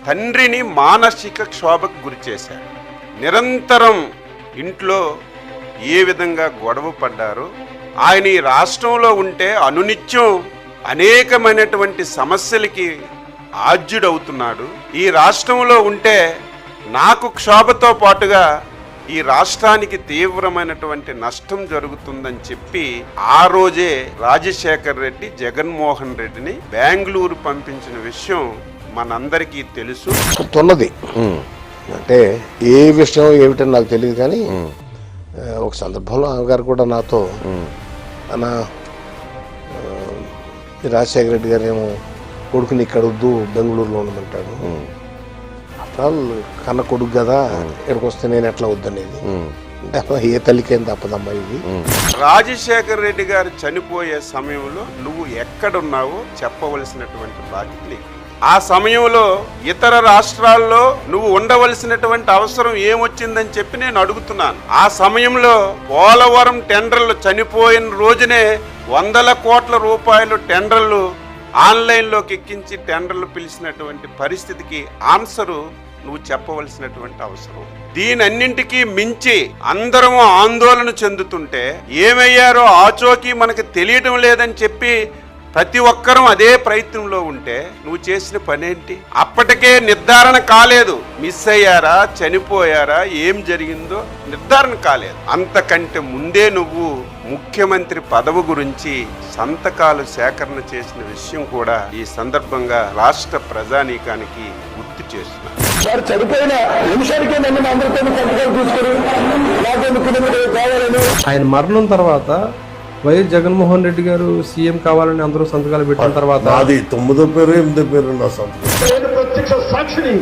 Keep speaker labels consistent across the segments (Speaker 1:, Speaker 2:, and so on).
Speaker 1: తండ్రిని మానసిక క్షోభకు గురి చేశాడు. నిరంతరం ఇంట్లో ఏ విధంగా గొడవ పడ్డారో, ఆయన ఈ రాష్ట్రంలో ఉంటే అనునిత్యం అనేకమైనటువంటి సమస్యలకి ఆజ్యుడవుతున్నాడు. ఈ రాష్ట్రంలో ఉంటే నాకు క్షోభతో పాటుగా ఈ రాష్ట్రానికి తీవ్రమైనటువంటి నష్టం జరుగుతుందని చెప్పి ఆ రోజే రాజశేఖర్ రెడ్డి జగన్మోహన్ రెడ్డిని బెంగళూరు పంపించిన విషయం మనందరికీ తెలుసు.
Speaker 2: తున్నది అంటే ఏ విషయం ఏమిటని నాకు తెలియదు, కానీ ఒక సందర్భంలో ఆమెగారు కూడా నాతో అన్న రాజశేఖర రెడ్డి గారు ఏమో కొడుకుని ఇక్కడ వద్దు బెంగళూరులో ఉండమంటాడు, ఆఫ్టర్ కన్న కొడుకు కదా ఇక్కడికి వస్తే నేను ఎట్లా వద్దనేది అంటే ఏ తల్లికేం తప్పదమ్మా ఇది.
Speaker 1: రాజశేఖర రెడ్డి గారు చనిపోయే సమయంలో నువ్వు ఎక్కడున్నావో చెప్పవలసినటువంటి బాధ్యత నీకు. ఆ సమయంలో ఇతర రాష్ట్రాల్లో నువ్వు ఉండవలసినటువంటి అవసరం ఏమొచ్చిందని చెప్పి నేను అడుగుతున్నాను. ఆ సమయంలో పోలవరం టెండర్లు చనిపోయిన రోజునే 100 కోట్ల రూపాయలు టెండర్లు ఆన్లైన్లోకి ఎక్కించి టెండర్లు పిలిచినటువంటి పరిస్థితికి ఆన్సరు నువ్వు చెప్పవలసినటువంటి అవసరం. దీనన్నింటికీ మించి అందరము ఆందోళన చెందుతుంటే ఏమయ్యారో ఆచోకి మనకు తెలియడం లేదని చెప్పి ప్రతి ఒక్కరూ అదే ప్రయత్నంలో ఉంటే నువ్వు చేసిన పనేంటి? అప్పటికే నిర్ధారణ కాలేదు, మిస్ అయ్యారా చనిపోయారా ఏం జరిగిందో నిర్ధారణ కాలేదు. అంతకంటే ముందే నువ్వు ముఖ్యమంత్రి పదవి గురించి సంతకాలు సేకరణ చేసిన విషయం కూడా ఈ సందర్భంగా రాష్ట్ర ప్రజానీకానికి గుర్తు చేస్తున్నారు.
Speaker 3: ఆయన మరణం తర్వాత వైఎస్ జగన్మోహన్ రెడ్డి గారు సీఎం కావాలని అందరూ సంతకాలు పెట్టిన తర్వాత
Speaker 2: అది 9వ పేరు 8వ పేరు నా సంతకం.
Speaker 4: ప్రత్యక్ష సాక్షిని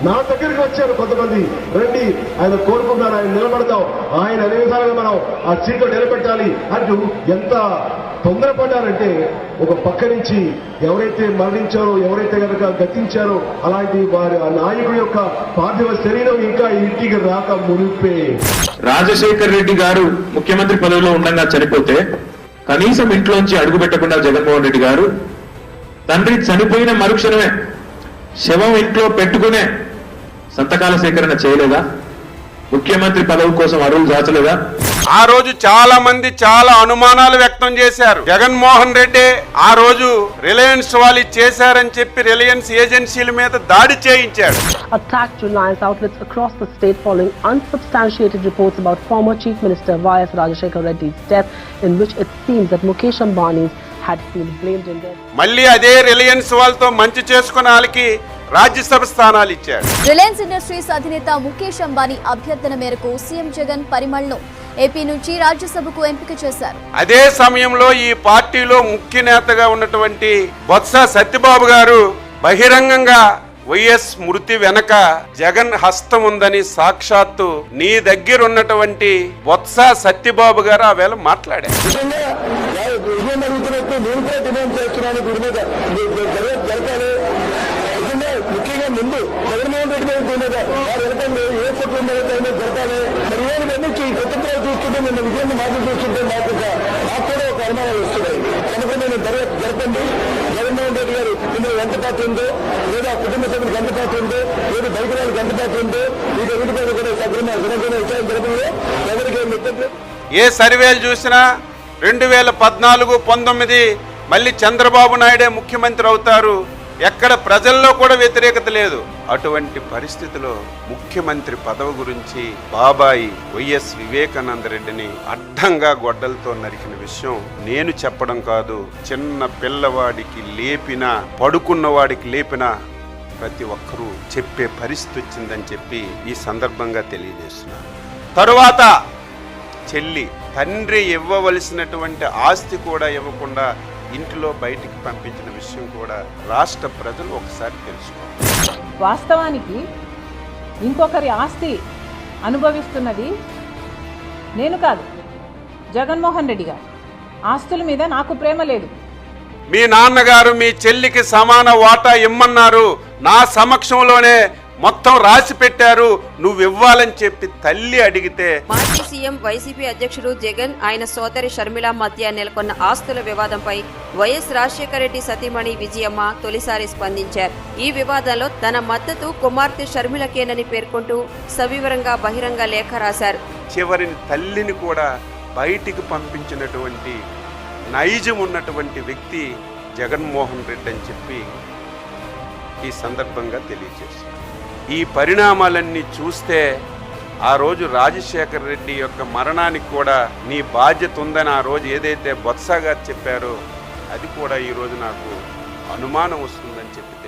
Speaker 4: నా దగ్గరికి వచ్చారు కొంతమంది, రండి ఆయన కోరుకున్నారు, ఆయన నిలబడతాం, ఆయన అనే విధాలుగా మనం ఆ సీట్లో నిలబెట్టాలి అంటూ ఎంత తొందరపడ్డారంటే ఒక పక్క నుంచి ఎవరైతే మరణించారో ఎవరైతే కనుక గతించారో అలాంటి వారి ఆ నాయకుడి యొక్క పార్థివ శరీరం ఇంకా ఇంటికి రాక మునిపే
Speaker 5: రాజశేఖర్ రెడ్డి గారు ముఖ్యమంత్రి పదవిలో ఉండగా చనిపోతే కనీసం ఇంట్లోంచి అడుగు పెట్టకుండా జగన్మోహన్ రెడ్డి గారు తండ్రి చనిపోయిన మరుక్షణమే శవం ఇంట్లో పెట్టుకునే సంతకాల సేకరణ చేయలేదా? ముఖ్యమంత్రి పదవి కోసం అరువులు దాచలేదా?
Speaker 1: ఆ రోజు చాలా మంది చాలా అనుమానాలు వ్యక్తం చేశారు. జగన్మోహన్ రెడ్డి ఆ రోజు రిలయన్స్ వాళ్ళు చేశారని చెప్పి రిలయన్స్ ఏజెన్సీల మీద దాడి చేయించాడు.
Speaker 6: Attacked Reliance outlets across the state following unsubstantiated reports about former Chief Minister Y.S. Rajashekar Reddy's death, in which it seems that Mukesh Ambani had been blamed in death.
Speaker 1: మళ్ళీ అదే Reliance వాళ్ళతో మంచి చేసుకున్న వాళ్ళకి రాజ్యసభ స్థానాలు ఇచ్చాడు.
Speaker 7: రిలయన్స్ ఇండస్ట్రీస్ అధినేత ముఖేష్ అంబానీ అభ్యర్థన మేరకు సీఎం జగన్ పరిమళను ఏపీ నుంచి రాజ్యసభకు ఎంపిక చేశారు.
Speaker 1: అదే సమయంలో ఈ పార్టీలో ముఖ్య నేతగా ఉన్నటువంటి బొత్స సత్యబాబు గారు బహిరంగంగా వైఎస్ మృతి వెనక జగన్ హస్తం ఉందని సాక్షాత్తు నీ దగ్గర ఉన్నటువంటి బొత్స సత్యబాబు గారు ఆ వేళ మాట్లాడారు.
Speaker 4: ముఖ్యంగా ముందు జగన్మోహన్ రెడ్డి ఏ కుటుంబం జరగాలి మరి కుటుంబాలు చూస్తుంటే నిన్న విజయాన్ని మాటలు చూస్తుంటే నాకు కూడా ఒక అనుమానాలు వస్తున్నాయి. కనుక నేను జరపండి, జగన్మోహన్ రెడ్డి గారు ఇందులో ఎంత పాత్ర ఉందో, లేదా కుటుంబ సభ్యులకు ఎంత పాత్ర ఉందో, లేదా బయట వాళ్ళకి ఎంత పాత్ర ఉందో, ఈ ఎదుటి మీద కూడా సగ్రమైన విషయాలు జరపంలో ఎవరికి
Speaker 1: ఏ సర్వేలు చూసినా 2014, 19 మళ్ళీ చంద్రబాబు నాయుడే ముఖ్యమంత్రి అవుతారు, ఎక్కడ ప్రజల్లో కూడా వ్యతిరేకత లేదు. అటువంటి పరిస్థితిలో ముఖ్యమంత్రి పదవి గురించి బాబాయి వైఎస్ వివేకానంద రెడ్డిని అడ్డంగా గొడ్డలతో నరికిన విషయం నేను చెప్పడం కాదు, చిన్న పిల్లవాడికి లేపినా పడుకున్నవాడికి లేపినా ప్రతి ఒక్కరూ చెప్పే పరిస్థితి వచ్చిందని చెప్పి ఈ సందర్భంగా తెలియజేస్తున్నాను. తరువాత చెల్లి తండ్రి ఇవ్వవలసినటువంటి ఆస్తి కూడా ఇవ్వకుండా ఇంటిలో బయటికి పంపించిన విషయం కూడా రాష్ట్ర ప్రజలు ఒకసారి తెలుసుకోవాలి.
Speaker 8: వాస్తవానికి ఇంకొకరి ఆస్తి అనుభవిస్తున్నది నేను కాదు, జగన్మోహన్ రెడ్డి గారు. ఆస్తుల మీద నాకు ప్రేమ లేదు.
Speaker 1: మీ నాన్నగారు మీ చెల్లికి సమాన వాటా ఇమ్మన్నారు, నా సమక్షంలోనే మొత్తం రాసి పెట్టారు, నువ్వు ఇవ్వాలని చెప్పి తల్లి అడిగితే
Speaker 9: మాజీ సీఎం వైసీపీ అధ్యక్షుడు జగన్ ఆయన సోదరి షర్మిల మధ్య నెలకొన్న ఆస్తుల వివాదంపై వైఎస్ రాజశేఖర రెడ్డి సతీమణి విజయమ్మ తొలిసారి స్పందించారు. ఈ వివాదంలో తన మద్దతు కుమార్తె షర్మిలకేనని పేర్కొంటూ సవివరంగా బహిరంగ లేఖ రాశారు.
Speaker 1: చివరిని తల్లిని కూడా బయటికి పంపించినటువంటి నైజం ఉన్నటువంటి వ్యక్తి జగన్మోహన్ రెడ్డి అని చెప్పి ఈ సందర్భంగా తెలియజేశారు. ఈ పరిణామాలన్నీ చూస్తే ఆ రోజు రాజశేఖర రెడ్డి యొక్క మరణానికి కూడా నీ బాధ్యత ఉందని ఆ రోజు ఏదైతే బొత్స గారు చెప్పారో అది కూడా ఈరోజు నాకు అనుమానం వస్తుందని చెప్పి